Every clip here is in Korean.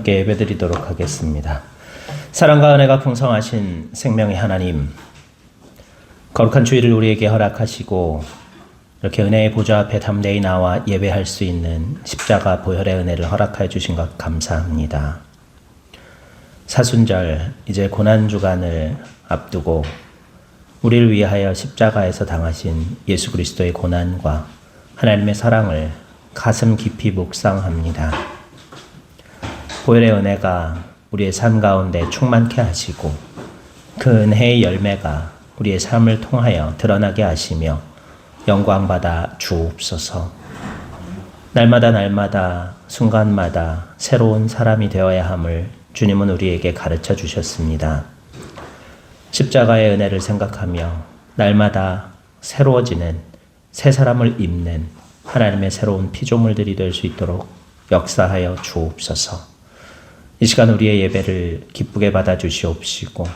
함께 예배드리도록 하겠습니다. 사랑과 은혜가 풍성하신 생명의 하나님, 거룩한 주일을 우리에게 허락하시고 이렇게 은혜의 보좌 앞에 담대히 나와 예배할 수 있는 십자가 보혈의 은혜를 허락하여 주신 것 감사합니다. 사순절, 이제 고난주간을 앞두고 우리를 위하여 십자가에서 당하신 예수 그리스도의 고난과 하나님의 사랑을 가슴 깊이 묵상합니다. 보혈의 은혜가 우리의 삶 가운데 충만케 하시고 그 은혜의 열매가 우리의 삶을 통하여 드러나게 하시며 영광받아 주옵소서. 날마다 순간마다 새로운 사람이 되어야 함을 주님은 우리에게 가르쳐 주셨습니다. 십자가의 은혜를 생각하며 날마다 새로워지는 새 사람을 입는 하나님의 새로운 피조물들이 될 수 있도록 역사하여 주옵소서. 이 시간 우리의 예배를 기쁘게 받아 주시옵시고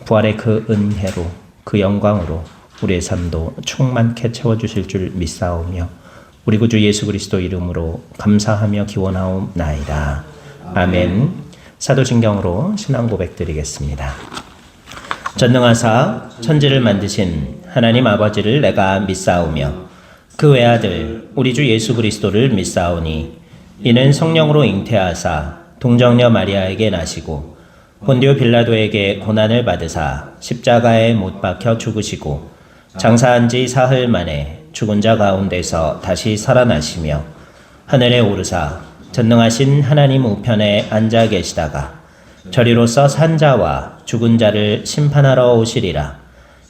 부활의 그 은혜로 그 영광으로 우리의 삶도 충만케 채워주실 줄 믿사오며 우리 구주 예수 그리스도 이름으로 감사하며 기원하옵나이다. 아멘. 사도신경으로 신앙 고백 드리겠습니다. 전능하사 천지를 만드신 하나님 아버지를 내가 믿사오며 그 외아들 우리 주 예수 그리스도를 믿사오니 이는 성령으로 잉태하사 동정녀 마리아에게 나시고 본디오 빌라도에게 고난을 받으사 십자가에 못 박혀 죽으시고 장사한 지 사흘 만에 죽은 자 가운데서 다시 살아나시며 하늘에 오르사 전능하신 하나님 우편에 앉아 계시다가 저리로서 산 자와 죽은 자를 심판하러 오시리라.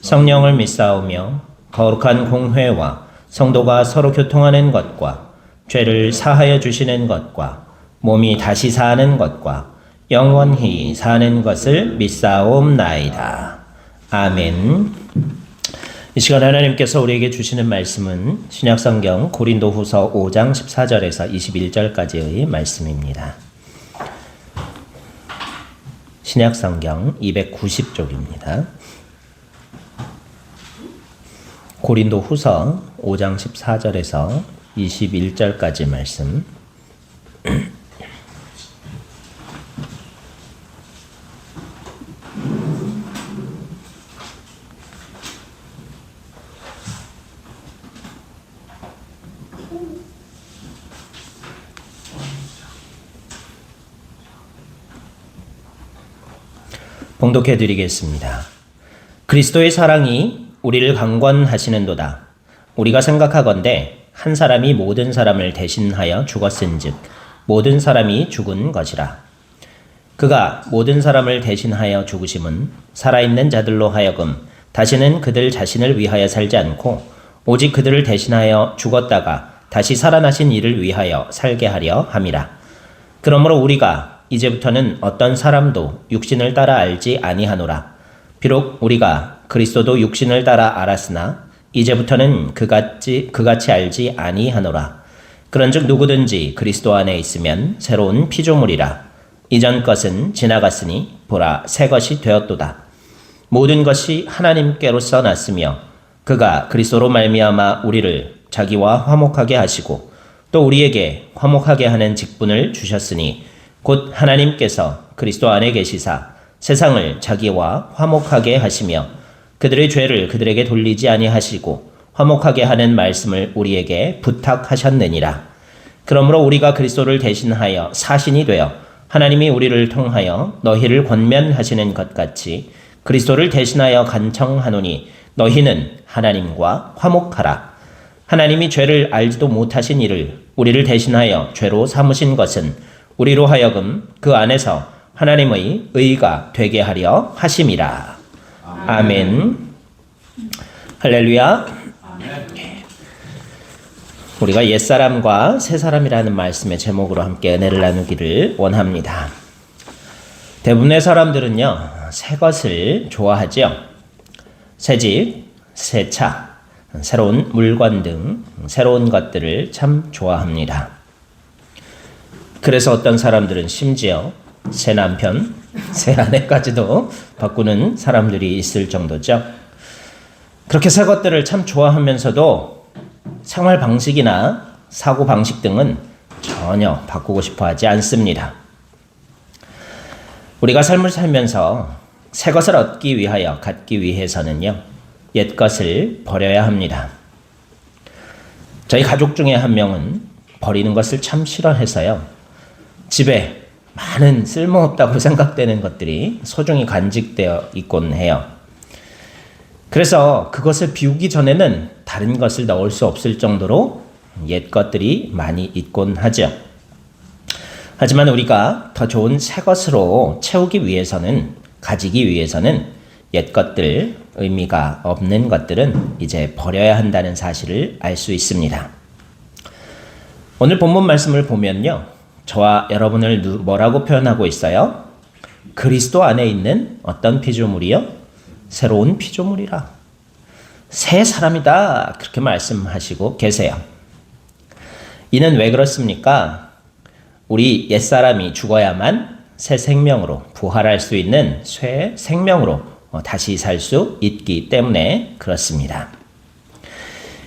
성령을 믿사오며 거룩한 공회와 성도가 서로 교통하는 것과 죄를 사하여 주시는 것과 몸이 다시 사는 것과 영원히 사는 것을 믿사옵나이다. 아멘. 이 시간 하나님께서 우리에게 주시는 말씀은 신약성경 고린도후서 5장 14절에서 21절까지의 말씀입니다. 신약성경 290쪽입니다. 고린도후서 5장 14절에서 21절까지 말씀. 봉독해 드리겠습니다. 그리스도의 사랑이 우리를 강권하시는도다. 우리가 생각하건대 한 사람이 모든 사람을 대신하여 죽었은즉 모든 사람이 죽은 것이라. 그가 모든 사람을 대신하여 죽으심은 살아있는 자들로 하여금 다시는 그들 자신을 위하여 살지 않고 오직 그들을 대신하여 죽었다가 다시 살아나신 이를 위하여 살게 하려 함이라. 그러므로 우리가 이제부터는 어떤 사람도 육신을 따라 알지 아니하노라. 비록 우리가 그리스도도 육신을 따라 알았으나 이제부터는 그같이 알지 아니하노라. 그런즉 누구든지 그리스도 안에 있으면 새로운 피조물이라. 이전 것은 지나갔으니 보라 새 것이 되었도다. 모든 것이 하나님께로서 났으며 그가 그리스도로 말미암아 우리를 자기와 화목하게 하시고 또 우리에게 화목하게 하는 직분을 주셨으니 곧 하나님께서 그리스도 안에 계시사 세상을 자기와 화목하게 하시며 그들의 죄를 그들에게 돌리지 아니하시고 화목하게 하는 말씀을 우리에게 부탁하셨느니라. 그러므로 우리가 그리스도를 대신하여 사신이 되어 하나님이 우리를 통하여 너희를 권면하시는 것 같이 그리스도를 대신하여 간청하노니 너희는 하나님과 화목하라. 하나님이 죄를 알지도 못하신 이를 우리를 대신하여 죄로 삼으신 것은 우리로 하여금 그 안에서 하나님의 의가 되게 하려 하심이라. 아멘. 할렐루야. 우리가 옛사람과 새사람이라는 말씀의 제목으로 함께 은혜를 나누기를 원합니다. 대부분의 사람들은요, 새 것을 좋아하죠. 새집, 새 차, 새로운 물건 등 새로운 것들을 참 좋아합니다. 그래서 어떤 사람들은 심지어 새 남편, 새 아내까지도 바꾸는 사람들이 있을 정도죠. 그렇게 새 것들을 참 좋아하면서도 생활 방식이나 사고 방식 등은 전혀 바꾸고 싶어 하지 않습니다. 우리가 삶을 살면서 새 것을 얻기 위하여 갖기 위해서는요, 옛 것을 버려야 합니다. 저희 가족 중에 한 명은 버리는 것을 참 싫어해서요, 집에 많은 쓸모없다고 생각되는 것들이 소중히 간직되어 있곤 해요. 그래서 그것을 비우기 전에는 다른 것을 넣을 수 없을 정도로 옛 것들이 많이 있곤 하죠. 하지만 우리가 더 좋은 새 것으로 채우기 위해서는, 가지기 위해서는 옛 것들, 의미가 없는 것들은 이제 버려야 한다는 사실을 알 수 있습니다. 오늘 본문 말씀을 보면요, 저와 여러분을 뭐라고 표현하고 있어요? 그리스도 안에 있는 어떤 피조물이요? 새로운 피조물이라. 새 사람이다. 그렇게 말씀하시고 계세요. 이는 왜 그렇습니까? 우리 옛사람이 죽어야만 새 생명으로 부활할 수 있는 새 생명으로 다시 살 수 있기 때문에 그렇습니다.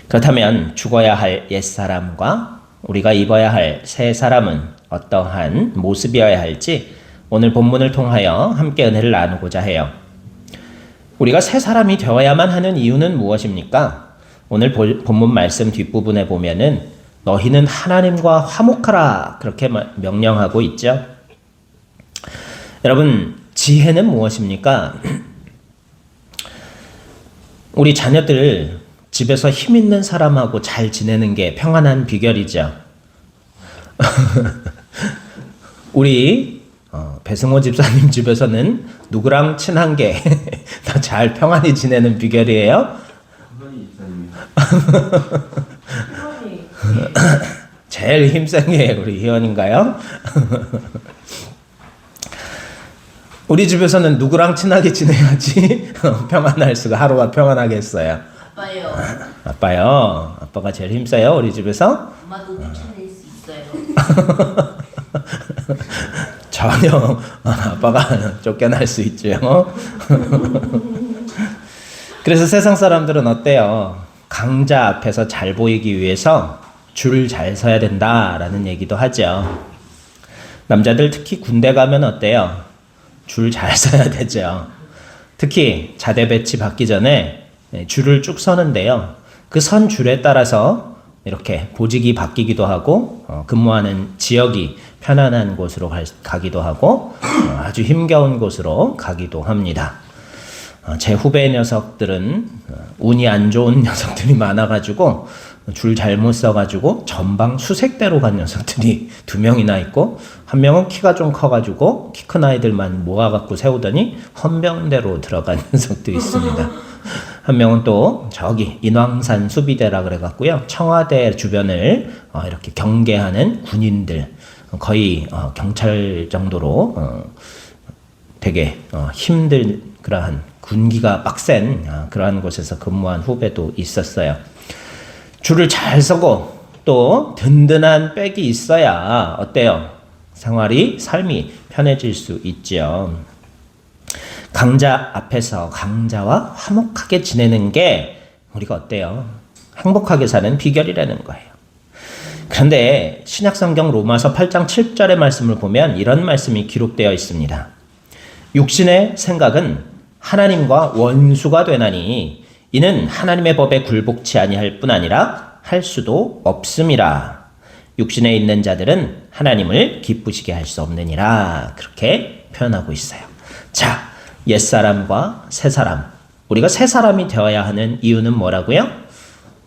그렇다면 죽어야 할 옛사람과 우리가 입어야 할 새 사람은 어떠한 모습이어야 할지 오늘 본문을 통하여 함께 은혜를 나누고자 해요. 우리가 새 사람이 되어야만 하는 이유는 무엇입니까? 오늘 본문 말씀 뒷부분에 보면은 너희는 하나님과 화목하라 그렇게 명령하고 있죠. 여러분, 지혜는 무엇입니까? 우리 자녀들 집에서 힘 있는 사람하고 잘 지내는 게 평안한 비결이죠. 우리 배승호 집사님 집에서는 누구랑 친한 게 더 잘 평안히 지내는 비결이에요? 제일 힘센 게 우리 희원인가요? 우리 집에서는 누구랑 친하게 지내야지 평안할 수가, 하루가 평안하겠어요? 아빠요. 아빠요? 아빠가 제일 힘써요? 우리 집에서? 엄마도 쫓아낼 수 있어요. 전혀 아빠가 쫓겨날 수 있죠. 그래서 세상 사람들은 어때요? 강자 앞에서 잘 보이기 위해서 줄 잘 서야 된다라는 얘기도 하죠. 남자들 특히 군대 가면 어때요? 줄 잘 서야 되죠. 특히 자대 배치 받기 전에 줄을 쭉 서는데요. 그 선 줄에 따라서 이렇게 보직이 바뀌기도 하고 근무하는 지역이 편안한 곳으로 가기도 하고 아주 힘겨운 곳으로 가기도 합니다. 제 후배 녀석들은 운이 안 좋은 녀석들이 많아가지고 줄 잘못 서가지고 전방 수색대로 간 녀석들이 2명이나 있고, 한 명은 키가 좀 커가지고 키 큰 아이들만 모아갖고 세우더니 헌병대로 들어간 녀석도 있습니다. 한 명은 또 저기 인왕산 수비대라 그래갖고요, 청와대 주변을 이렇게 경계하는 군인들, 거의 경찰 정도로 되게 힘들 그러한 군기가 빡센 그러한 곳에서 근무한 후배도 있었어요. 줄을 잘 서고 또 든든한 백이 있어야 어때요? 생활이, 삶이 편해질 수 있죠. 강자 앞에서 강자와 화목하게 지내는 게 우리가 어때요? 행복하게 사는 비결이라는 거예요. 그런데 신약성경 로마서 8장 7절의 말씀을 보면 이런 말씀이 기록되어 있습니다. 육신의 생각은 하나님과 원수가 되나니 이는 하나님의 법에 굴복치 아니할 뿐 아니라 할 수도 없음이라. 육신에 있는 자들은 하나님을 기쁘시게 할 수 없느니라. 그렇게 표현하고 있어요. 자, 옛사람과 새사람, 우리가 새사람이 되어야 하는 이유는 뭐라고요?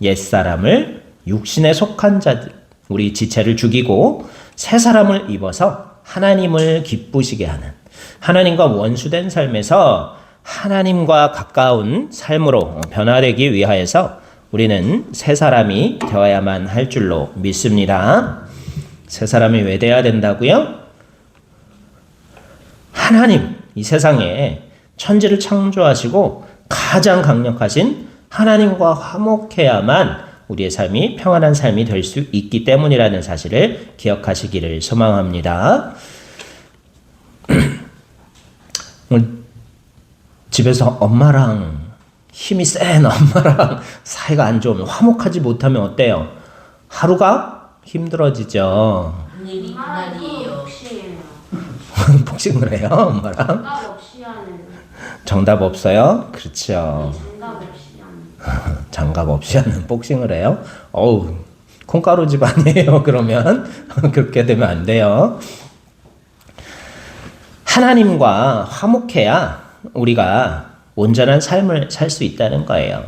옛사람을, 육신에 속한 자들, 우리 지체를 죽이고 새사람을 입어서 하나님을 기쁘시게 하는, 하나님과 원수된 삶에서 하나님과 가까운 삶으로 변화되기 위하여서 우리는 새 사람이 되어야만 할 줄로 믿습니다. 새 사람이 왜 되어야 된다고요? 하나님, 이 세상에 천지를 창조하시고 가장 강력하신 하나님과 화목해야만 우리의 삶이 평안한 삶이 될 수 있기 때문이라는 사실을 기억하시기를 소망합니다. 집에서 엄마랑 힘이 센 엄마랑 사이가 안 좋으면, 화목하지 못하면 어때요? 하루가 힘들어지죠. 오늘이 그날이에요. 복싱을 해요, 엄마랑? 정답 없이 하는. 정답 없어요? 그렇죠. 정답 없이 하는. 장갑 없이 하는 복싱을 해요? 어우, 콩가루 집안이에요, 그러면. 그렇게 되면 안 돼요. 하나님과 화목해야 우리가 온전한 삶을 살 수 있다는 거예요.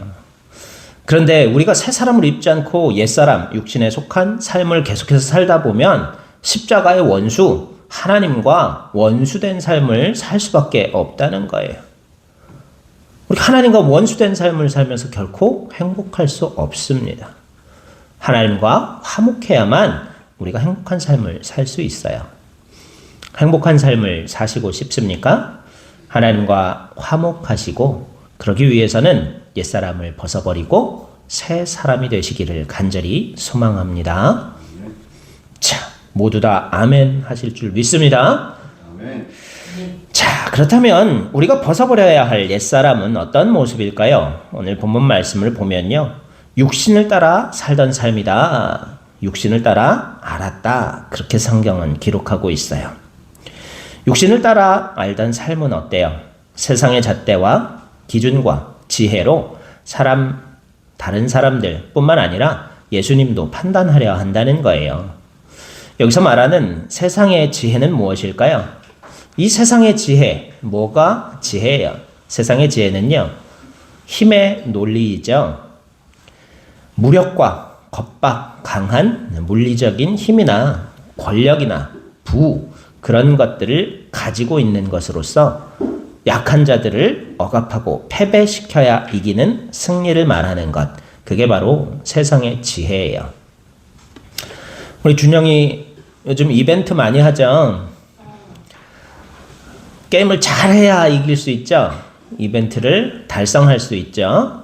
그런데 우리가 새 사람을 입지 않고 옛사람, 육신에 속한 삶을 계속해서 살다 보면 십자가의 원수, 하나님과 원수된 삶을 살 수밖에 없다는 거예요. 우리 하나님과 원수된 삶을 살면서 결코 행복할 수 없습니다. 하나님과 화목해야만 우리가 행복한 삶을 살 수 있어요. 행복한 삶을 사시고 싶습니까? 하나님과 화목하시고 그러기 위해서는 옛사람을 벗어버리고 새 사람이 되시기를 간절히 소망합니다. 자, 모두 다 아멘 하실 줄 믿습니다. 아멘. 자, 그렇다면 우리가 벗어버려야 할 옛사람은 어떤 모습일까요? 오늘 본문 말씀을 보면요. 육신을 따라 살던 삶이다. 육신을 따라 알았다. 그렇게 성경은 기록하고 있어요. 육신을 따라 알던 삶은 어때요? 세상의 잣대와 기준과 지혜로 다른 사람들 뿐만 아니라 예수님도 판단하려 한다는 거예요. 여기서 말하는 세상의 지혜는 무엇일까요? 이 세상의 지혜, 뭐가 지혜예요? 세상의 지혜는요, 힘의 논리이죠. 무력과 겁박, 강한 물리적인 힘이나 권력이나 그런 것들을 가지고 있는 것으로서 약한 자들을 억압하고 패배시켜야 이기는 승리를 말하는 것. 그게 바로 세상의 지혜예요. 우리 준영이 요즘 이벤트 많이 하죠. 게임을 잘해야 이길 수 있죠. 이벤트를 달성할 수 있죠.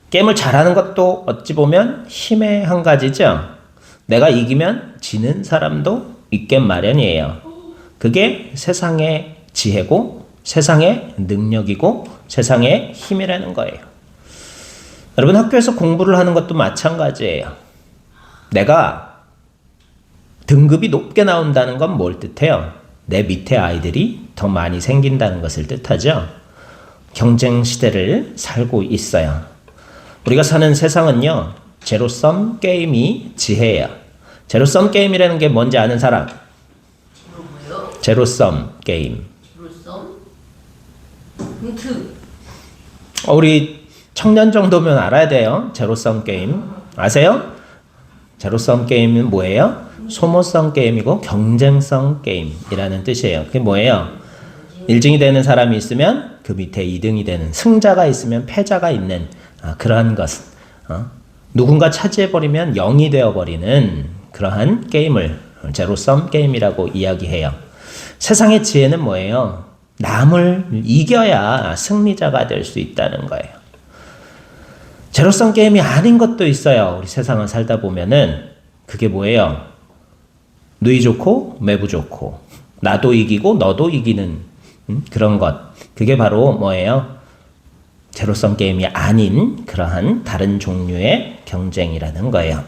게임을 잘하는 것도 어찌 보면 힘의 한 가지죠. 내가 이기면 지는 사람도 있게 마련이에요. 그게 세상의 지혜고 세상의 능력이고 세상의 힘이라는 거예요. 여러분, 학교에서 공부를 하는 것도 마찬가지예요. 내가 등급이 높게 나온다는 건 뭘 뜻해요? 내 밑에 아이들이 더 많이 생긴다는 것을 뜻하죠. 경쟁 시대를 살고 있어요. 우리가 사는 세상은요, 제로섬 게임이 지혜예요. 제로섬 게임이라는 게 뭔지 아는 사람? 뭐요? 제로섬 게임. 제로섬? 힌트. 우리 청년 정도면 알아야 돼요. 제로섬 게임. 아세요? 제로섬 게임은 뭐예요? 소모성 게임이고 경쟁성 게임이라는 뜻이에요. 그게 뭐예요? 1등이 되는 사람이 있으면 그 밑에 2등이 되는, 승자가 있으면 패자가 있는 그러한 것. 누군가 차지해버리면 0이 되어버리는 그러한 게임을 제로섬 게임이라고 이야기해요. 세상의 지혜는 뭐예요? 남을 이겨야 승리자가 될 수 있다는 거예요. 제로섬 게임이 아닌 것도 있어요. 우리 세상을 살다 보면은 그게 뭐예요? 누이 좋고 매부 좋고 나도 이기고 너도 이기는 그런 것. 그게 바로 뭐예요? 제로섬 게임이 아닌 그러한 다른 종류의 경쟁이라는 거예요.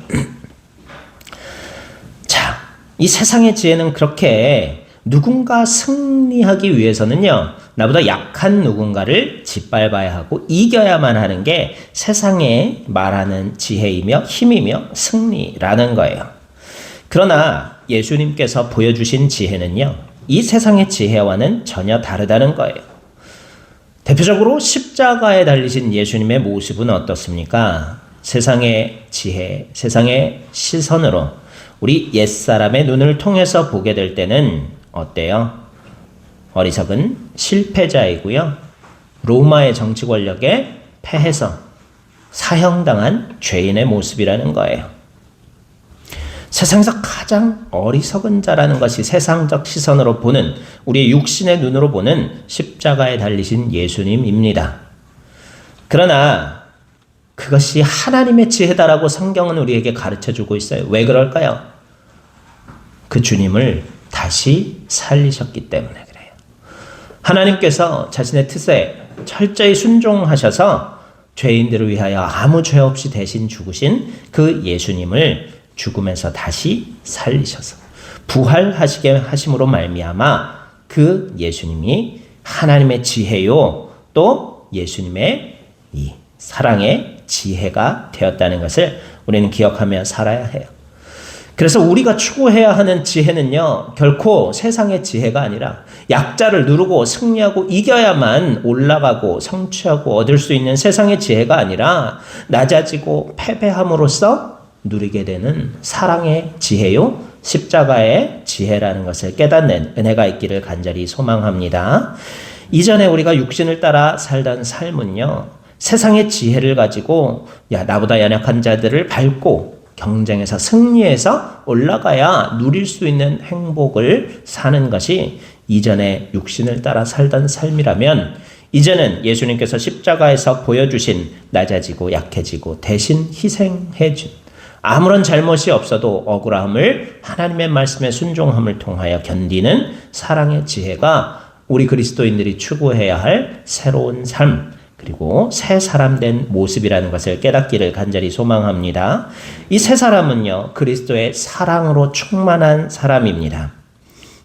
자, 이 세상의 지혜는 그렇게 누군가 승리하기 위해서는요, 나보다 약한 누군가를 짓밟아야 하고 이겨야만 하는 게 세상에 말하는 지혜이며 힘이며 승리라는 거예요. 그러나 예수님께서 보여주신 지혜는요, 이 세상의 지혜와는 전혀 다르다는 거예요. 대표적으로 십자가에 달리신 예수님의 모습은 어떻습니까? 세상의 지혜, 세상의 시선으로 우리 옛사람의 눈을 통해서 보게 될 때는 어때요? 어리석은 실패자이고요. 로마의 정치 권력에 패해서 사형당한 죄인의 모습이라는 거예요. 세상에서 가장 어리석은 자라는 것이 세상적 시선으로 보는, 우리의 육신의 눈으로 보는 십자가에 달리신 예수님입니다. 그러나 그것이 하나님의 지혜다라고 성경은 우리에게 가르쳐주고 있어요. 왜 그럴까요? 그 주님을 다시 살리셨기 때문에 그래요. 하나님께서 자신의 뜻에 철저히 순종하셔서 죄인들을 위하여 아무 죄 없이 대신 죽으신 그 예수님을 죽음에서 다시 살리셔서 부활하시게 하심으로 말미암아 그 예수님이 하나님의 지혜요, 또 예수님의 이 사랑의 지혜가 되었다는 것을 우리는 기억하며 살아야 해요. 그래서 우리가 추구해야 하는 지혜는요, 결코 세상의 지혜가 아니라 약자를 누르고 승리하고 이겨야만 올라가고 성취하고 얻을 수 있는 세상의 지혜가 아니라 낮아지고 패배함으로써 누리게 되는 사랑의 지혜요, 십자가의 지혜라는 것을 깨닫는 은혜가 있기를 간절히 소망합니다. 이전에 우리가 육신을 따라 살던 삶은요, 세상의 지혜를 가지고 나보다 연약한 자들을 밟고 경쟁에서 승리해서 올라가야 누릴 수 있는 행복을 사는 것이 이전에 육신을 따라 살던 삶이라면, 이제는 예수님께서 십자가에서 보여주신 낮아지고 약해지고 대신 희생해준, 아무런 잘못이 없어도 억울함을 하나님의 말씀에 순종함을 통하여 견디는 사랑의 지혜가 우리 그리스도인들이 추구해야 할 새로운 삶, 그리고 새 사람 된 모습이라는 것을 깨닫기를 간절히 소망합니다. 이 새 사람은요, 그리스도의 사랑으로 충만한 사람입니다.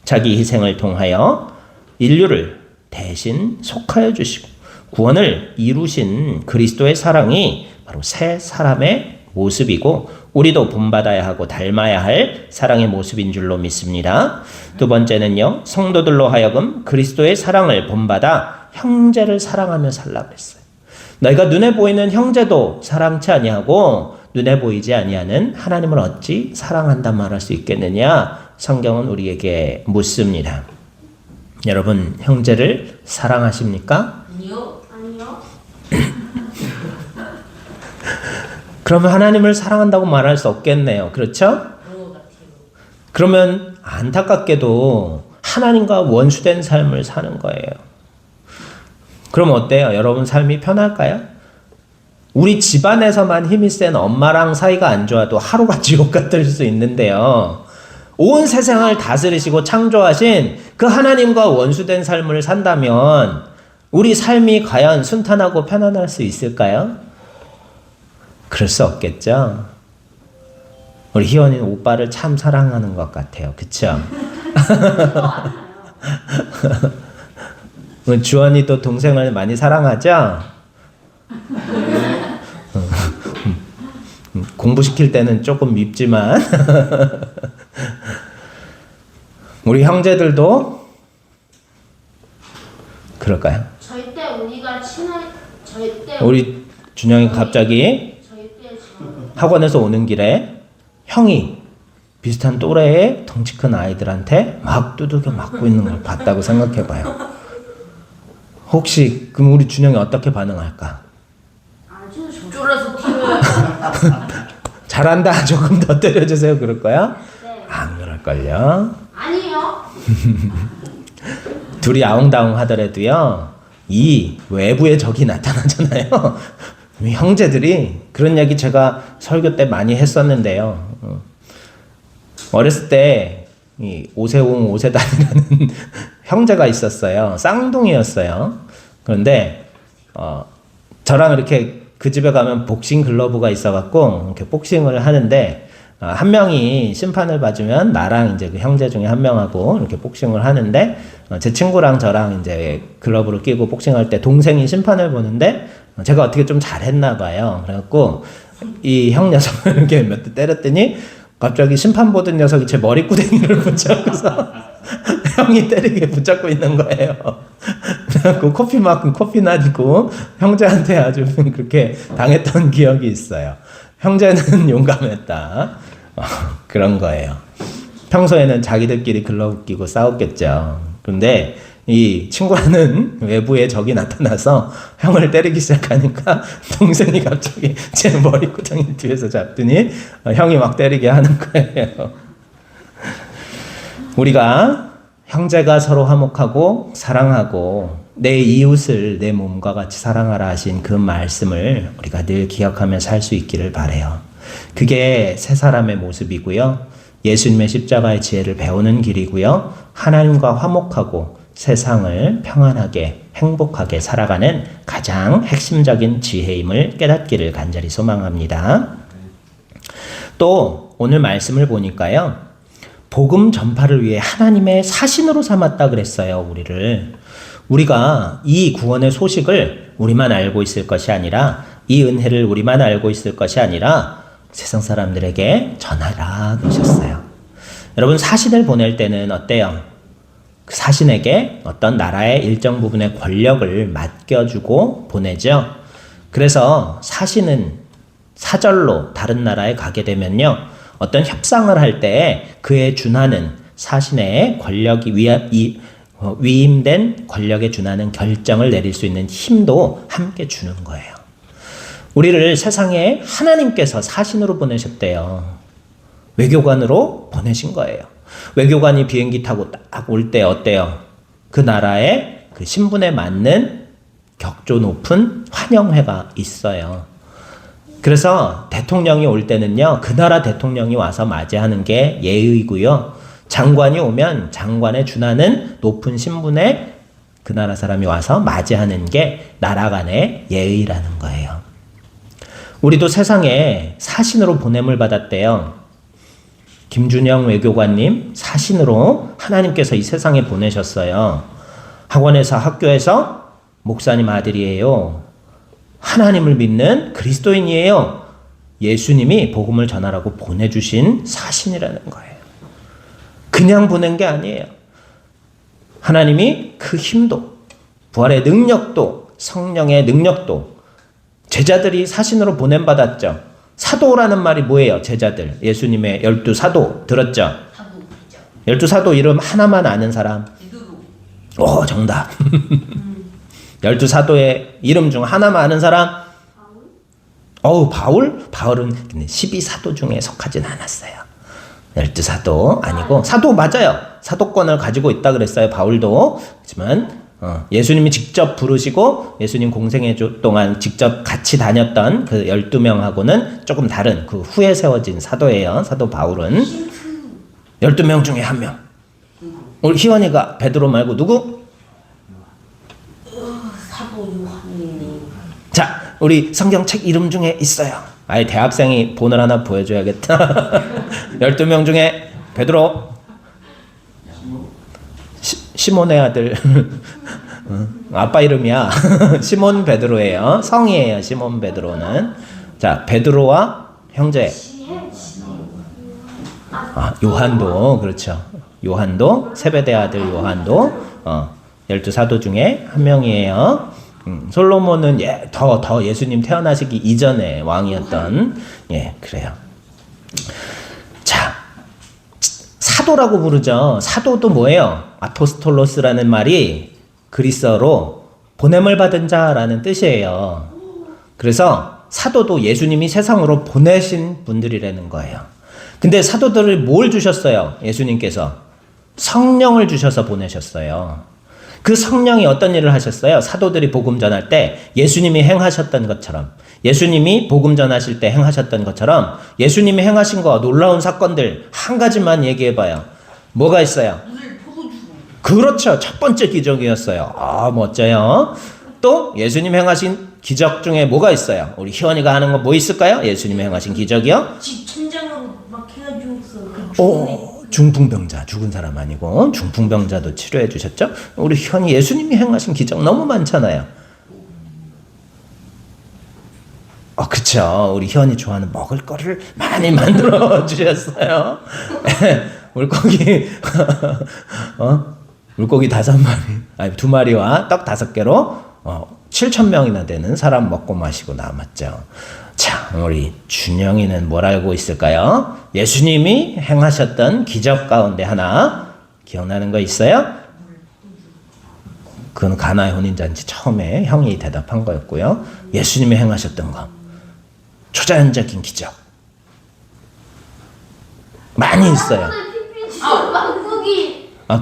자기 희생을 통하여 인류를 대신 속하여 주시고 구원을 이루신 그리스도의 사랑이 바로 새 사람의 모습이고, 우리도 본받아야 하고 닮아야 할 사랑의 모습인 줄로 믿습니다. 두 번째는요, 성도들로 하여금 그리스도의 사랑을 본받아 형제를 사랑하며 살라 그랬어요. 너희가 눈에 보이는 형제도 사랑치 아니하고 눈에 보이지 아니하는 하나님을 어찌 사랑한다 말할 수 있겠느냐? 성경은 우리에게 묻습니다. 여러분, 형제를 사랑하십니까? 아니요. 아니요. 그러면 하나님을 사랑한다고 말할 수 없겠네요. 그렇죠? 그러면 안타깝게도 하나님과 원수된 삶을 사는 거예요. 그럼 어때요? 여러분 삶이 편할까요? 우리 집안에서만 힘이 센 엄마랑 사이가 안 좋아도 하루가 지옥 같을 수 있는데요. 온 세상을 다스리시고 창조하신 그 하나님과 원수된 삶을 산다면 우리 삶이 과연 순탄하고 편안할 수 있을까요? 그럴 수 없겠죠. 우리 희원이는 오빠를 참 사랑하는 것 같아요. 그쵸? 주원이도 동생을 많이 사랑하죠? 공부시킬 때는 조금 밉지만 우리 형제들도 그럴까요? 절대 우리가 절대 우리 준영이 갑자기 절대 학원에서 오는 길에 형이 비슷한 또래의 덩치 큰 아이들한테 막 두들겨 맞고 있는 걸 봤다고 생각해봐요. 혹시 그럼 우리 준영이 어떻게 반응할까? 아주 쫄아서 튀어요. 잘한다, 조금 더 때려주세요, 그럴 거야? 네. 안 그럴걸요? 아니요. 둘이 아웅다웅 하더라도요, 이 외부의 적이 나타나잖아요. 형제들이, 그런 얘기 제가 설교 때 많이 했었는데요. 어렸을 때 이 오세웅 오세단이라는 형제가 있었어요. 쌍둥이였어요. 그런데 저랑 이렇게 그 집에 가면 복싱 글러브가 있어갖고 이렇게 복싱을 하는데, 한 명이 심판을 봐주면 나랑 이제 그 형제 중에 한 명하고 이렇게 복싱을 하는데, 제 친구랑 저랑 이제 글러브를 끼고 복싱할 때 동생이 심판을 보는데 제가 어떻게 좀 잘했나 봐요. 그래갖고 이 형 녀석을 이렇게 몇 대 때렸더니 갑자기 심판 보던 녀석이 제 머리구덩이를 붙잡고서 형이 때리게 붙잡고 있는 거예요. 그래갖고 코피만큼 코피 나지고 형제한테 아주 그렇게 당했던 기억이 있어요. 형제는 용감했다. 그런 거예요. 평소에는 자기들끼리 글러브 끼고 싸웠겠죠. 그런데 이 친구는 외부에 적이 나타나서 형을 때리기 시작하니까 동생이 갑자기 제 머리구덩이 뒤에서 잡더니 형이 막 때리게 하는 거예요. 우리가 형제가 서로 화목하고 사랑하고 내 이웃을 내 몸과 같이 사랑하라 하신 그 말씀을 우리가 늘 기억하며 살 수 있기를 바라요. 그게 새 사람의 모습이고요. 예수님의 십자가의 지혜를 배우는 길이고요. 하나님과 화목하고 세상을 평안하게 행복하게 살아가는 가장 핵심적인 지혜임을 깨닫기를 간절히 소망합니다. 또 오늘 말씀을 보니까요, 복음 전파를 위해 하나님의 사신으로 삼았다 그랬어요, 우리를. 우리가 이 구원의 소식을 우리만 알고 있을 것이 아니라, 이 은혜를 우리만 알고 있을 것이 아니라 세상 사람들에게 전하라 그러셨어요. 여러분, 사신을 보낼 때는 어때요? 그 사신에게 어떤 나라의 일정 부분의 권력을 맡겨주고 보내죠. 그래서 사신은 사절로 다른 나라에 가게 되면요, 어떤 협상을 할 때 그에 준하는 사신의 권력이 위임된 권력에 준하는 결정을 내릴 수 있는 힘도 함께 주는 거예요. 우리를 세상에 하나님께서 사신으로 보내셨대요. 외교관으로 보내신 거예요. 외교관이 비행기 타고 딱 올 때 어때요? 그 나라의 그 신분에 맞는 격조 높은 환영회가 있어요. 그래서 대통령이 올 때는요, 그 나라 대통령이 와서 맞이하는 게 예의고요. 장관이 오면 장관에 준하는 높은 신분의 그 나라 사람이 와서 맞이하는 게 나라 간의 예의라는 거예요. 우리도 세상에 사신으로 보냄을 받았대요. 김준영 외교관님 사신으로 하나님께서 이 세상에 보내셨어요. 학원에서, 학교에서 목사님 아들이에요. 하나님을 믿는 그리스도인이에요. 예수님이 복음을 전하라고 보내주신 사신이라는 거예요. 그냥 보낸 게 아니에요. 하나님이 그 힘도, 부활의 능력도, 성령의 능력도 제자들이 사신으로 보냄받았죠. 사도라는 말이 뭐예요? 제자들. 예수님의 12사도 들었죠? 12사도 이름 하나만 아는 사람? 오, 정답. 12사도의 이름 중 하나만 아는 사람? 바울? 바울은 12사도 중에 속하진 않았어요. 12사도 아니고, 사도 맞아요. 사도권을 가지고 있다 그랬어요, 바울도. 하지만 예수님이 직접 부르시고 예수님 공생애 동안 직접 같이 다녔던 그 12명하고는 조금 다른 그 후에 세워진 사도예요. 사도 바울은 12명 중에 한 명. 우리 희원이가 베드로 말고 누구? 사도 요한님. 자, 우리 성경책 이름 중에 있어요. 아예 대학생이 본을 하나 보여줘야겠다. 12명 중에 베드로, 시몬의 아들. 아빠 이름이야. 시몬 베드로예요. 성이에요, 시몬 베드로는. 자, 베드로와 형제. 요한도, 그렇죠. 요한도, 세베대 아들 요한도 12사도 중에 한 명이에요. 솔로몬은 더 예수님 태어나시기 이전에 왕이었던, 그래요. 자, 사도라고 부르죠. 사도도 뭐예요? 아포스톨로스라는 말이 그리스어로 보냄을 받은 자라는 뜻이에요. 그래서 사도도 예수님이 세상으로 보내신 분들이라는 거예요. 근데 사도들을 뭘 주셨어요? 예수님께서 성령을 주셔서 보내셨어요. 그 성령이 어떤 일을 하셨어요? 사도들이 복음 전할 때 예수님이 행하셨던 것처럼, 예수님이 복음 전하실 때 행하셨던 것처럼 예수님이 행하신 거 놀라운 사건들 한 가지만 얘기해봐요. 뭐가 있어요? 그렇죠. 첫 번째 기적이었어요. 멋져요. 또 예수님 행하신 기적 중에 뭐가 있어요? 우리 희원이가 하는 거 뭐 있을까요? 예수님이 행하신 기적이요? 집 천장으로 막 해가지고 중풍병자, 죽은 사람 아니고 중풍병자도 치료해 주셨죠? 우리 희원이 예수님이 행하신 기적 너무 많잖아요. 그쵸. 우리 희원이 좋아하는 먹을 거를 많이 만들어 주셨어요. 물고기 물고기 5마리, 2마리와 떡 5개로 7,000명이나 되는 사람 먹고 마시고 남았죠. 자, 우리 준영이는 뭘 알고 있을까요? 예수님이 행하셨던 기적 가운데 하나 기억나는 거 있어요? 그건 가나의 혼인잔치 처음에 형이 대답한 거였고요. 예수님이 행하셨던 거, 초자연적인 기적 많이 있어요.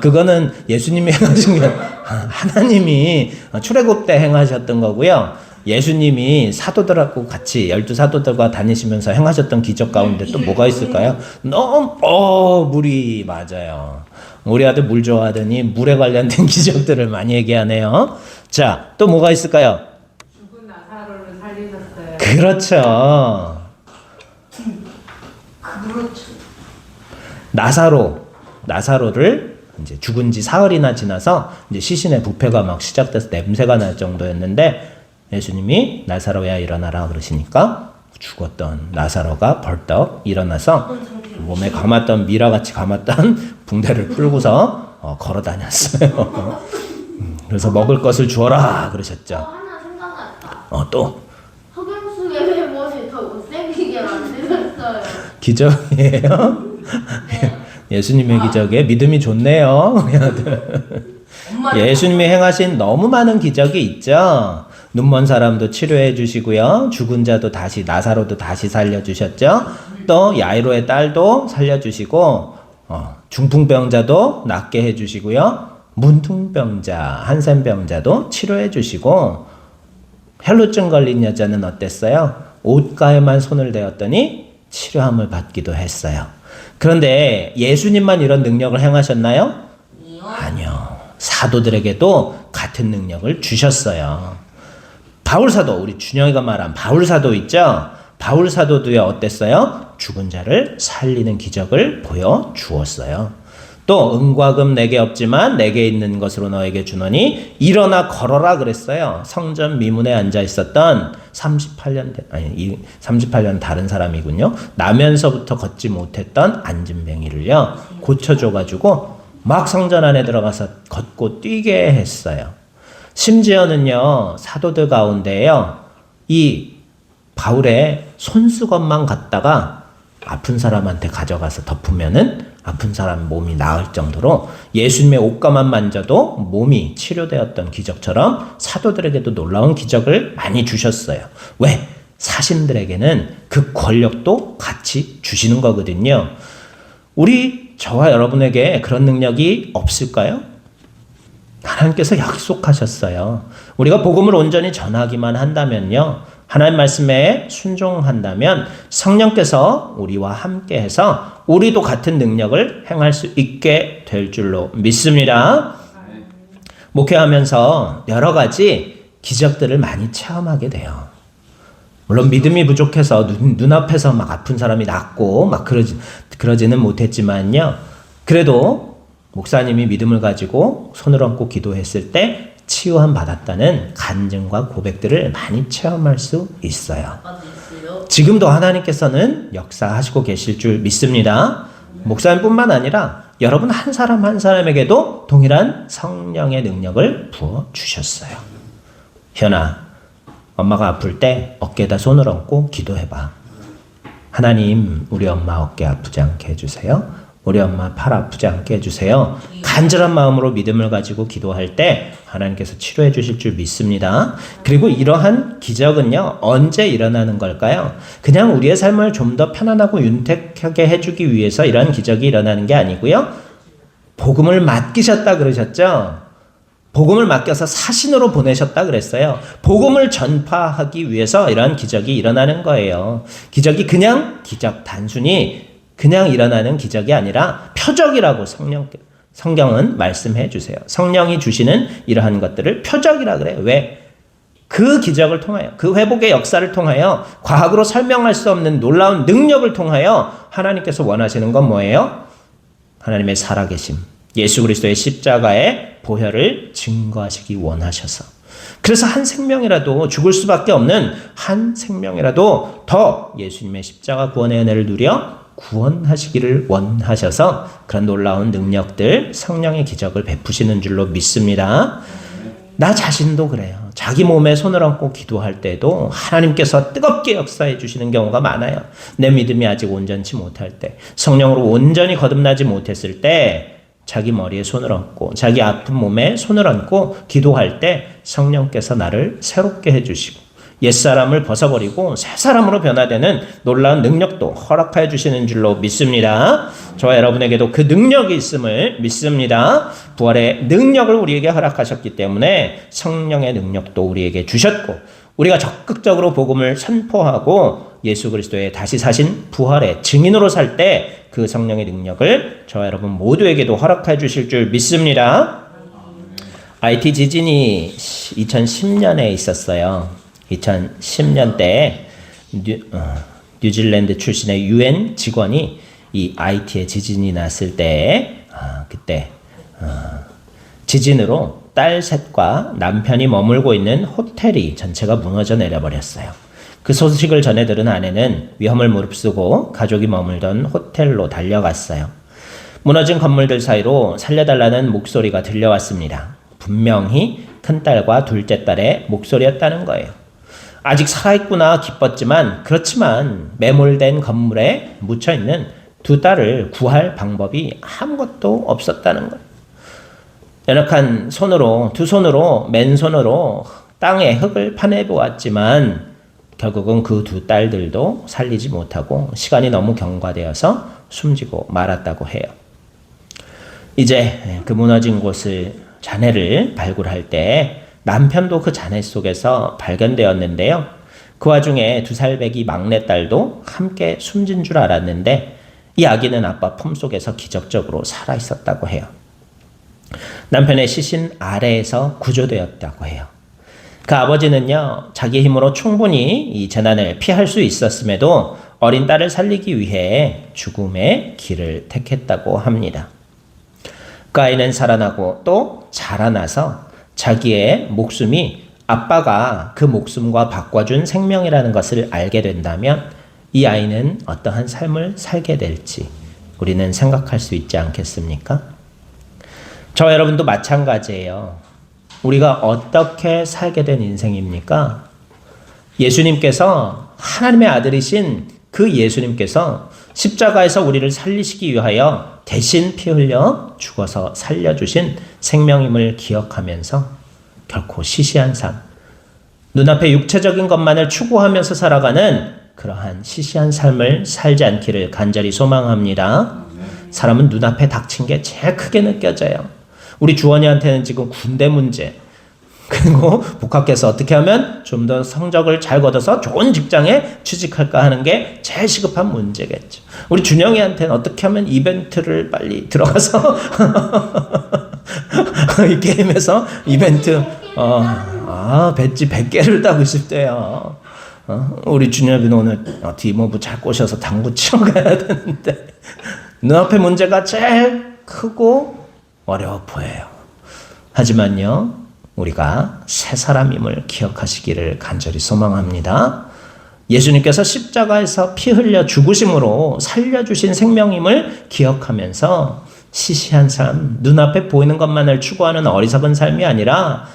그거는 예수님이 행하신 게 하나님이 출애굽 때 행하셨던 거고요. 예수님이 사도들하고 같이 12사도들과 다니시면서 행하셨던 기적 가운데 또 뭐가 있을까요? 물이 맞아요. 우리 아들 물 좋아하더니 물에 관련된 기적들을 많이 얘기하네요. 자, 또 뭐가 있을까요? 죽은 나사로를 살리셨어요. 그렇죠. 그렇죠. 나사로 나사로를 이제 죽은 지 사흘이나 지나서 이제 시신의 부패가 막 시작돼서 냄새가 날 정도였는데 예수님이 나사로야 일어나라 그러시니까 죽었던 나사로가 벌떡 일어나서 몸에 감았던 미라같이 감았던 붕대를 풀고서 걸어 다녔어요. 그래서 먹을 것을 주어라 그러셨죠. 하나 생각났다. 또 허경숙의 외모를 더 못생기게 만들었어요. 기적이에요. 예수님의 기적에 믿음이 좋네요. 예수님이 행하신 너무 많은 기적이 있죠. 눈먼 사람도 치료해 주시고요. 죽은 자도 다시 나사로도 다시 살려 주셨죠. 또 야이로의 딸도 살려 주시고 중풍병자도 낫게 해 주시고요. 문둥병자, 한센병자도 치료해 주시고 혈루증 걸린 여자는 어땠어요? 옷가에만 손을 대었더니 치료함을 받기도 했어요. 그런데 예수님만 이런 능력을 행하셨나요? 아니요. 사도들에게도 같은 능력을 주셨어요. 바울사도, 우리 준영이가 말한 바울사도 있죠? 바울사도도요 어땠어요? 죽은 자를 살리는 기적을 보여주었어요. 또 은과 금 내게 없지만 내게 있는 것으로 너에게 주노니 일어나 걸어라 그랬어요. 성전 미문에 앉아 있었던 38년 다른 사람이군요. 나면서부터 걷지 못했던 안진뱅이를요 고쳐줘가지고 막 성전 안에 들어가서 걷고 뛰게 했어요. 심지어는요 사도들 가운데요 이 바울의 손수건만 갖다가 아픈 사람한테 가져가서 덮으면은 아픈 사람 몸이 나을 정도로 예수님의 옷가만 만져도 몸이 치료되었던 기적처럼 사도들에게도 놀라운 기적을 많이 주셨어요. 왜? 사신들에게는 그 권력도 같이 주시는 거거든요. 우리 저와 여러분에게 그런 능력이 없을까요? 하나님께서 약속하셨어요. 우리가 복음을 온전히 전하기만 한다면요. 하나님 말씀에 순종한다면 성령께서 우리와 함께해서 우리도 같은 능력을 행할 수 있게 될 줄로 믿습니다. 목회하면서 여러 가지 기적들을 많이 체험하게 돼요. 물론 믿음이 부족해서 눈앞에서 막 아픈 사람이 낫고 막 그러지는 못했지만요. 그래도 목사님이 믿음을 가지고 손을 얹고 기도했을 때 치유함 받았다는 간증과 고백들을 많이 체험할 수 있어요. 지금도 하나님께서는 역사하시고 계실 줄 믿습니다. 목사님뿐만 아니라 여러분 한 사람 한 사람에게도 동일한 성령의 능력을 부어주셨어요. 현아, 엄마가 아플 때 어깨에다 손을 얹고 기도해봐. 하나님, 우리 엄마 어깨 아프지 않게 해주세요. 우리 엄마 팔 아프지 않게 해주세요. 간절한 마음으로 믿음을 가지고 기도할 때 하나님께서 치료해 주실 줄 믿습니다. 그리고 이러한 기적은요 언제 일어나는 걸까요? 그냥 우리의 삶을 좀 더 편안하고 윤택하게 해주기 위해서 이러한 기적이 일어나는 게 아니고요. 복음을 맡기셨다 그러셨죠? 복음을 맡겨서 사신으로 보내셨다 그랬어요. 복음을 전파하기 위해서 이러한 기적이 일어나는 거예요. 기적이 그냥 기적, 단순히 그냥 일어나는 기적이 아니라 표적이라고 성경은 말씀해 주세요. 성령이 주시는 이러한 것들을 표적이라 그래요. 왜? 그 기적을 통하여, 그 회복의 역사를 통하여, 과학으로 설명할 수 없는 놀라운 능력을 통하여 하나님께서 원하시는 건 뭐예요? 하나님의 살아계심, 예수 그리스도의 십자가의 보혈을 증거하시기 원하셔서. 그래서 한 생명이라도 죽을 수밖에 없는 한 생명이라도 더 예수님의 십자가 구원의 은혜를 누려 구원하시기를 원하셔서 그런 놀라운 능력들, 성령의 기적을 베푸시는 줄로 믿습니다. 나 자신도 그래요. 자기 몸에 손을 얹고 기도할 때도 하나님께서 뜨겁게 역사해 주시는 경우가 많아요. 내 믿음이 아직 온전치 못할 때, 성령으로 온전히 거듭나지 못했을 때 자기 머리에 손을 얹고 자기 아픈 몸에 손을 얹고 기도할 때 성령께서 나를 새롭게 해주시고 옛사람을 벗어버리고 새사람으로 변화되는 놀라운 능력도 허락하여 주시는 줄로 믿습니다. 저와 여러분에게도 그 능력이 있음을 믿습니다. 부활의 능력을 우리에게 허락하셨기 때문에 성령의 능력도 우리에게 주셨고, 우리가 적극적으로 복음을 선포하고 예수 그리스도의 다시 사신 부활의 증인으로 살 때 그 성령의 능력을 저와 여러분 모두에게도 허락해 주실 줄 믿습니다. IT 지진이 2010년에 있었어요. 2010년 때에 뉴질랜드 출신의 UN 직원이 이 IT에 지진이 났을 때 그때 지진으로 딸 셋과 남편이 머물고 있는 호텔이 전체가 무너져 내려버렸어요. 그 소식을 전해 들은 아내는 위험을 무릅쓰고 가족이 머물던 호텔로 달려갔어요. 무너진 건물들 사이로 살려달라는 목소리가 들려왔습니다. 분명히 큰딸과 둘째 딸의 목소리였다는 거예요. 아직 살아있구나 기뻤지만 그렇지만 매몰된 건물에 묻혀있는 두 딸을 구할 방법이 아무것도 없었다는 거예요. 연약한 두 손으로 맨손으로 땅에 흙을 파내보았지만 결국은 그 두 딸들도 살리지 못하고 시간이 너무 경과되어서 숨지고 말았다고 해요. 이제 그 무너진 자네를 발굴할 때 남편도 그 잔해 속에서 발견되었는데요. 그 와중에 2살 배기 막내딸도 함께 숨진 줄 알았는데 이 아기는 아빠 품속에서 기적적으로 살아있었다고 해요. 남편의 시신 아래에서 구조되었다고 해요. 그 아버지는요, 자기 힘으로 충분히 이 재난을 피할 수 있었음에도 어린 딸을 살리기 위해 죽음의 길을 택했다고 합니다. 그 아이는 살아나고 또 자라나서 자기의 목숨이 아빠가 그 목숨과 바꿔준 생명이라는 것을 알게 된다면 이 아이는 어떠한 삶을 살게 될지 우리는 생각할 수 있지 않겠습니까? 저와 여러분도 마찬가지예요. 우리가 어떻게 살게 된 인생입니까? 예수님께서 하나님의 아들이신 그 예수님께서 십자가에서 우리를 살리시기 위하여 대신 피 흘려 죽어서 살려주신 생명임을 기억하면서 결코 시시한 삶, 눈앞에 육체적인 것만을 추구하면서 살아가는 그러한 시시한 삶을 살지 않기를 간절히 소망합니다. 사람은 눈앞에 닥친 게 제일 크게 느껴져요. 우리 주원이한테는 지금 군대 문제, 그리고 복학해서 어떻게 하면 좀 더 성적을 잘 거둬서 좋은 직장에 취직할까 하는 게 제일 시급한 문제겠죠. 우리 준영이한테는 어떻게 하면 이벤트를 빨리 들어가서 이 게임에서 이벤트 배지 100개를 따고 싶대요. 우리 준혁이는 오늘 디모브 잘 꼬셔서 당구 치러 가야 되는데 눈앞의 문제가 제일 크고 어려워 보여요. 하지만요, 우리가 새 사람임을 기억하시기를 간절히 소망합니다. 예수님께서 십자가에서 피 흘려 죽으심으로 살려주신 생명임을 기억하면서 시시한 삶, 눈앞에 보이는 것만을 추구하는 어리석은 삶이 아니라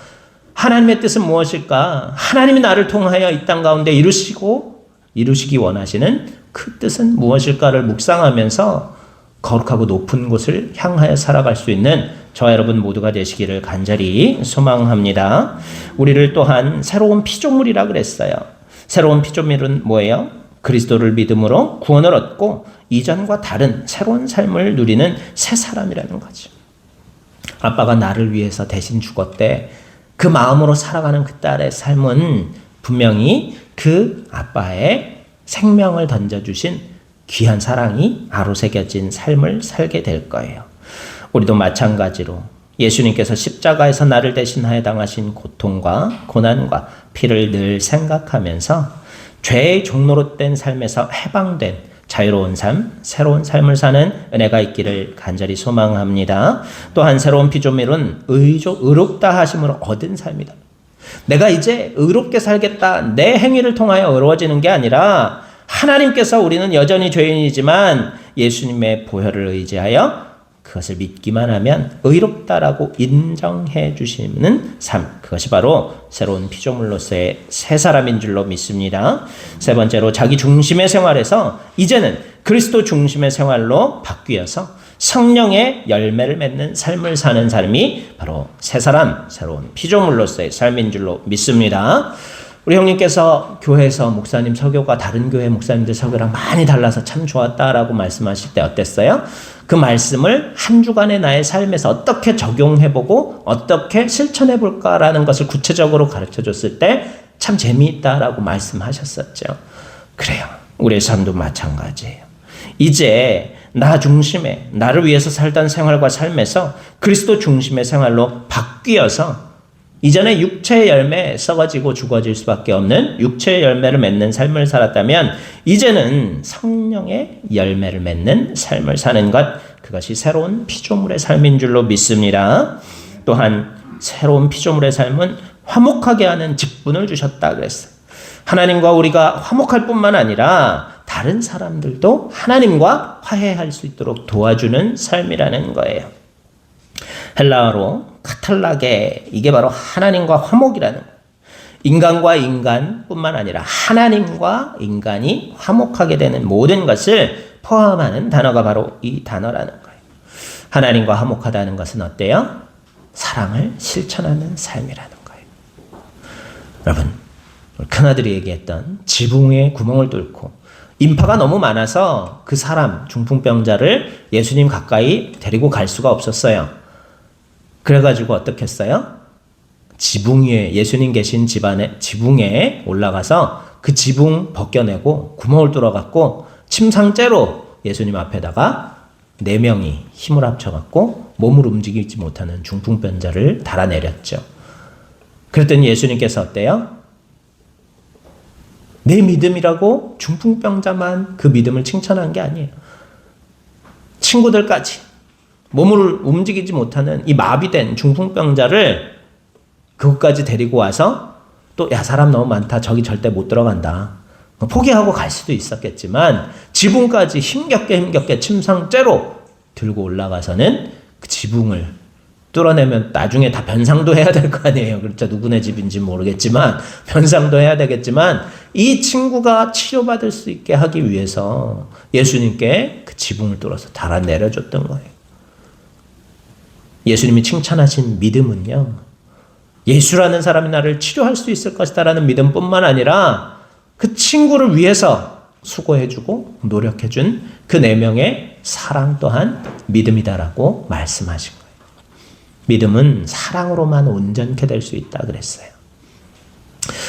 하나님의 뜻은 무엇일까? 하나님이 나를 통하여 이 땅 가운데 이루시기 원하시는 그 뜻은 무엇일까를 묵상하면서 거룩하고 높은 곳을 향하여 살아갈 수 있는 저와 여러분 모두가 되시기를 간절히 소망합니다. 우리를 또한 새로운 피조물이라 그랬어요. 새로운 피조물은 뭐예요? 그리스도를 믿음으로 구원을 얻고 이전과 다른 새로운 삶을 누리는 새 사람이라는 거죠. 아빠가 나를 위해서 대신 죽었대. 그 마음으로 살아가는 그 딸의 삶은 분명히 그 아빠의 생명을 던져주신 귀한 사랑이 아로새겨진 삶을 살게 될 거예요. 우리도 마찬가지로 예수님께서 십자가에서 나를 대신하여 당하신 고통과 고난과 피를 늘 생각하면서 죄의 종로로 된 삶에서 해방된 자유로운 삶, 새로운 삶을 사는 은혜가 있기를 간절히 소망합니다. 또한 새로운 피조물은 의롭다 하심으로 얻은 삶이다. 내가 이제 의롭게 살겠다. 내 행위를 통하여 의로워지는 게 아니라 하나님께서 우리는 여전히 죄인이지만 예수님의 보혈을 의지하여 그것을 믿기만 하면 의롭다라고 인정해 주시는 삶, 그것이 바로 새로운 피조물로서의 새 사람인 줄로 믿습니다. 세 번째로 자기 중심의 생활에서 이제는 그리스도 중심의 생활로 바뀌어서 성령의 열매를 맺는 삶을 사는 삶이 바로 새 사람, 새로운 피조물로서의 삶인 줄로 믿습니다. 우리 형님께서 교회에서 목사님 설교가 다른 교회 목사님들 설교랑 많이 달라서 참 좋았다라고 말씀하실 때 어땠어요? 그 말씀을 한 주간의 나의 삶에서 어떻게 적용해보고 어떻게 실천해볼까라는 것을 구체적으로 가르쳐줬을 때 참 재미있다라고 말씀하셨었죠. 그래요. 우리의 삶도 마찬가지예요. 이제 나 중심의, 나를 위해서 살던 생활과 삶에서 그리스도 중심의 생활로 바뀌어서 이전에 육체의 열매에 썩어지고 죽어질 수밖에 없는 육체의 열매를 맺는 삶을 살았다면 이제는 성령의 열매를 맺는 삶을 사는 것, 그것이 새로운 피조물의 삶인 줄로 믿습니다. 또한 새로운 피조물의 삶은 화목하게 하는 직분을 주셨다 그랬어요. 하나님과 우리가 화목할 뿐만 아니라 다른 사람들도 하나님과 화해할 수 있도록 도와주는 삶이라는 거예요. 헬라어로 카탈라게, 이게 바로 하나님과 화목이라는 거예요. 인간과 인간뿐만 아니라 하나님과 인간이 화목하게 되는 모든 것을 포함하는 단어가 바로 이 단어라는 거예요. 하나님과 화목하다는 것은 어때요? 사랑을 실천하는 삶이라는 거예요. 여러분, 큰아들이 얘기했던 지붕에 구멍을 뚫고 인파가 너무 많아서 그 사람, 중풍병자를 예수님 가까이 데리고 갈 수가 없었어요. 그래가지고 어떻게 했어요? 지붕 위에, 예수님 계신 집안에 지붕에 올라가서 그 지붕 벗겨내고 구멍을 뚫어갖고 침상째로 예수님 앞에다가 4명이 힘을 합쳐갖고 몸을 움직이지 못하는 중풍병자를 달아내렸죠. 그랬더니 예수님께서 어때요? 내 믿음이라고 중풍병자만 그 믿음을 칭찬한 게 아니에요. 친구들까지 몸을 움직이지 못하는 이 마비된 중풍병자를 그것까지 데리고 와서 또 야, 사람 너무 많다, 저기 절대 못 들어간다, 포기하고 갈 수도 있었겠지만 지붕까지 힘겹게 침상째로 들고 올라가서는 그 지붕을 뚫어내면 나중에 다 변상도 해야 될 거 아니에요. 그렇죠. 누구네 집인지 모르겠지만 변상도 해야 되겠지만 이 친구가 치료받을 수 있게 하기 위해서 예수님께 그 지붕을 뚫어서 달아내려줬던 거예요. 예수님이 칭찬하신 믿음은요, 예수라는 사람이 나를 치료할 수 있을 것이다라는 믿음뿐만 아니라 그 친구를 위해서 수고해주고 노력해준 그 4명의 사랑 또한 믿음이다라고 말씀하신 거예요. 믿음은 사랑으로만 온전케 될 수 있다 그랬어요.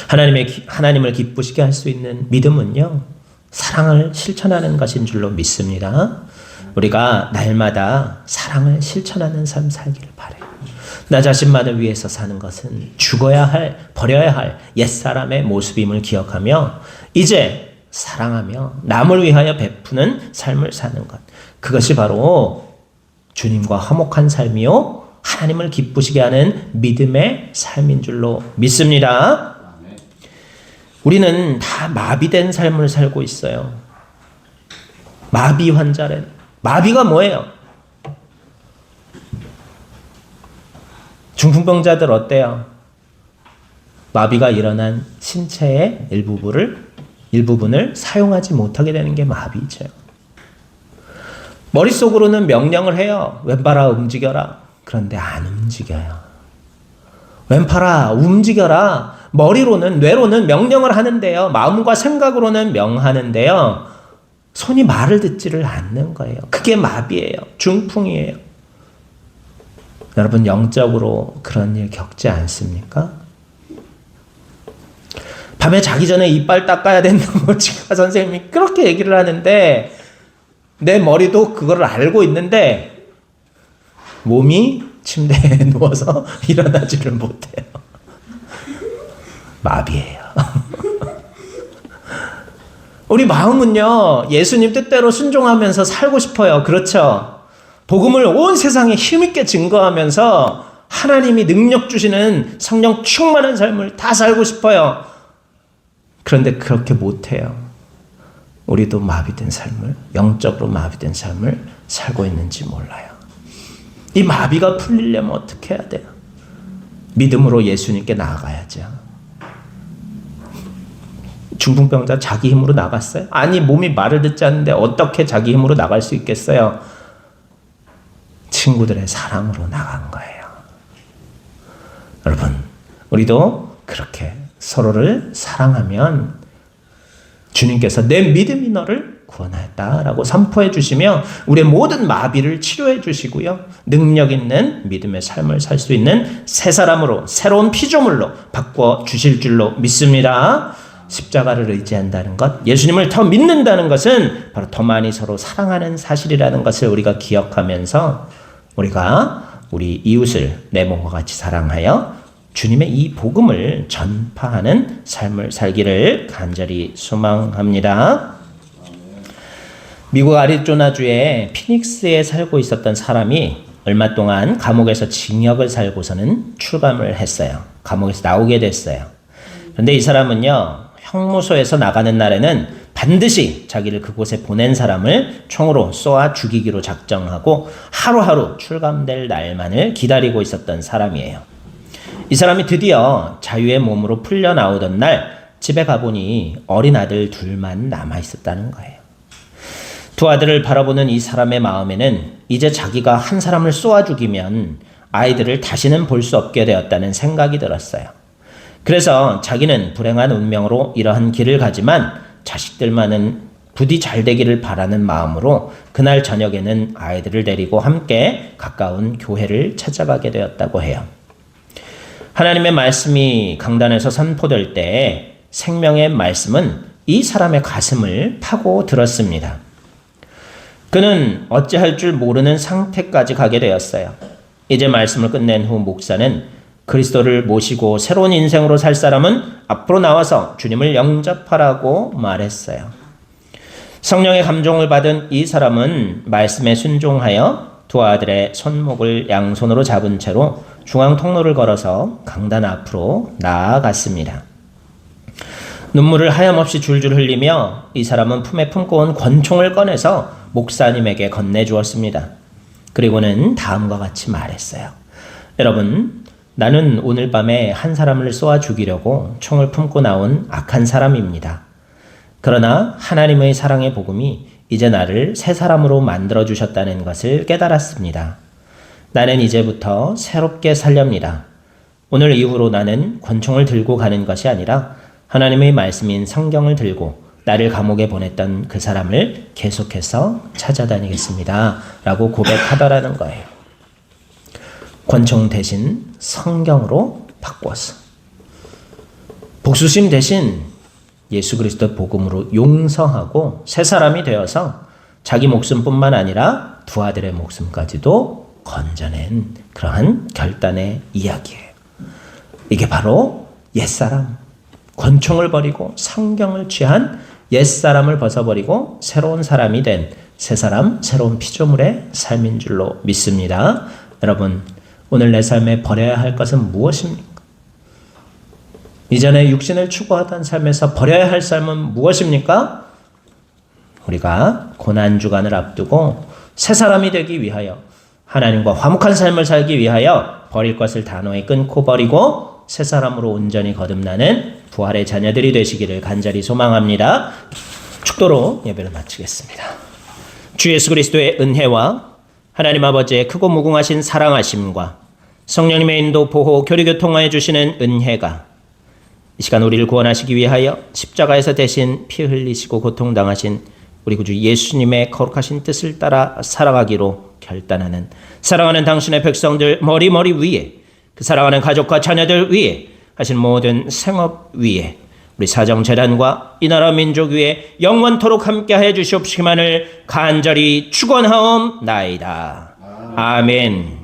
하나님을 기쁘시게 할 수 있는 믿음은요, 사랑을 실천하는 것인 줄로 믿습니다. 우리가 날마다 사랑을 실천하는 삶 살기를 바라요. 나 자신만을 위해서 사는 것은 죽어야 할, 버려야 할 옛사람의 모습임을 기억하며 이제 사랑하며 남을 위하여 베푸는 삶을 사는 것, 그것이 바로 주님과 화목한 삶이요 하나님을 기쁘시게 하는 믿음의 삶인 줄로 믿습니다. 우리는 다 마비된 삶을 살고 있어요. 마비 환자는, 마비가 뭐예요? 중풍병자들 어때요? 마비가 일어난 신체의 일부분을 사용하지 못하게 되는 게 마비죠. 머릿속으로는 명령을 해요. 왼팔아 움직여라. 그런데 안 움직여요. 왼팔아 움직여라. 머리로는, 뇌로는 명령을 하는데요, 마음과 생각으로는 명하는데요, 손이 말을 듣지를 않는 거예요. 그게 마비예요. 중풍이에요. 여러분, 영적으로 그런 일 겪지 않습니까? 밤에 자기 전에 이빨 닦아야 된다고 치과 선생님이 그렇게 얘기를 하는데 내 머리도 그걸 알고 있는데 몸이 침대에 누워서 일어나지를 못해요. 마비예요. 우리 마음은요, 예수님 뜻대로 순종하면서 살고 싶어요. 그렇죠? 복음을 온 세상에 힘있게 증거하면서 하나님이 능력 주시는 성령 충만한 삶을 다 살고 싶어요. 그런데 그렇게 못해요. 우리도 마비된 삶을, 영적으로 마비된 삶을 살고 있는지 몰라요. 이 마비가 풀리려면 어떻게 해야 돼요? 믿음으로 예수님께 나아가야죠. 중풍병자 자기 힘으로 나갔어요? 아니, 몸이 말을 듣지 않는데 어떻게 자기 힘으로 나갈 수 있겠어요? 친구들의 사랑으로 나간 거예요. 여러분, 우리도 그렇게 서로를 사랑하면 주님께서 내 믿음이 너를 구원하였다라고 선포해 주시며 우리의 모든 마비를 치료해 주시고요, 능력 있는 믿음의 삶을 살 수 있는 새 사람으로, 새로운 피조물로 바꿔 주실 줄로 믿습니다. 십자가를 의지한다는 것, 예수님을 더 믿는다는 것은 바로 더 많이 서로 사랑하는 사실이라는 것을 우리가 기억하면서 우리가 우리 이웃을 내 몸과 같이 사랑하여 주님의 이 복음을 전파하는 삶을 살기를 간절히 소망합니다. 미국 아리조나주의 피닉스에 살고 있었던 사람이 얼마 동안 감옥에서 징역을 살고서는 출감을 했어요. 감옥에서 나오게 됐어요. 그런데 이 사람은요, 형무소에서 나가는 날에는 반드시 자기를 그곳에 보낸 사람을 총으로 쏘아 죽이기로 작정하고 하루하루 출감될 날만을 기다리고 있었던 사람이에요. 이 사람이 드디어 자유의 몸으로 풀려 나오던 날 집에 가보니 어린 아들 둘만 남아 있었다는 거예요. 두 아들을 바라보는 이 사람의 마음에는 이제 자기가 한 사람을 쏘아 죽이면 아이들을 다시는 볼 수 없게 되었다는 생각이 들었어요. 그래서 자기는 불행한 운명으로 이러한 길을 가지만 자식들만은 부디 잘 되기를 바라는 마음으로 그날 저녁에는 아이들을 데리고 함께 가까운 교회를 찾아가게 되었다고 해요. 하나님의 말씀이 강단에서 선포될 때 생명의 말씀은 이 사람의 가슴을 파고 들었습니다. 그는 어찌할 줄 모르는 상태까지 가게 되었어요. 이제 말씀을 끝낸 후 목사는 그리스도를 모시고 새로운 인생으로 살 사람은 앞으로 나와서 주님을 영접하라고 말했어요. 성령의 감동을 받은 이 사람은 말씀에 순종하여 두 아들의 손목을 양손으로 잡은 채로 중앙 통로를 걸어서 강단 앞으로 나아갔습니다. 눈물을 하염없이 줄줄 흘리며 이 사람은 품에 품고 온 권총을 꺼내서 목사님에게 건네주었습니다. 그리고는 다음과 같이 말했어요. 여러분, 나는 오늘 밤에 한 사람을 쏘아 죽이려고 총을 품고 나온 악한 사람입니다. 그러나 하나님의 사랑의 복음이 이제 나를 새 사람으로 만들어주셨다는 것을 깨달았습니다. 나는 이제부터 새롭게 살렵니다. 오늘 이후로 나는 권총을 들고 가는 것이 아니라 하나님의 말씀인 성경을 들고 나를 감옥에 보냈던 그 사람을 계속해서 찾아다니겠습니다. 라고 고백하더라는 거예요. 권총 대신 성경으로 바꾸었어. 복수심 대신 예수 그리스도 복음으로 용서하고 새 사람이 되어서 자기 목숨뿐만 아니라 두 아들의 목숨까지도 건져낸 그러한 결단의 이야기예요. 이게 바로 옛사람, 권총을 버리고 성경을 취한 옛사람을 벗어버리고 새로운 사람이 된 새사람, 새로운 피조물의 삶인 줄로 믿습니다. 여러분, 오늘 내 삶에 버려야 할 것은 무엇입니까? 이전에 육신을 추구하던 삶에서 버려야 할 삶은 무엇입니까? 우리가 고난주간을 앞두고 새 사람이 되기 위하여 하나님과 화목한 삶을 살기 위하여 버릴 것을 단호히 끊고 버리고 새 사람으로 온전히 거듭나는 부활의 자녀들이 되시기를 간절히 소망합니다. 축도로 예배를 마치겠습니다. 주 예수 그리스도의 은혜와 하나님 아버지의 크고 무궁하신 사랑하심과 성령님의 인도, 보호, 교류, 교통하여 주시는 은혜가 이 시간 우리를 구원하시기 위하여 십자가에서 대신 피 흘리시고 고통당하신 우리 구주 예수님의 거룩하신 뜻을 따라 살아가기로 결단하는 사랑하는 당신의 백성들 머리 위에, 그 사랑하는 가족과 자녀들 위에, 하신 모든 생업 위에, 우리 사정재단과 이 나라 민족 위에 영원토록 함께하여 주시옵시기만을 간절히 축원하옵나이다. 아멘.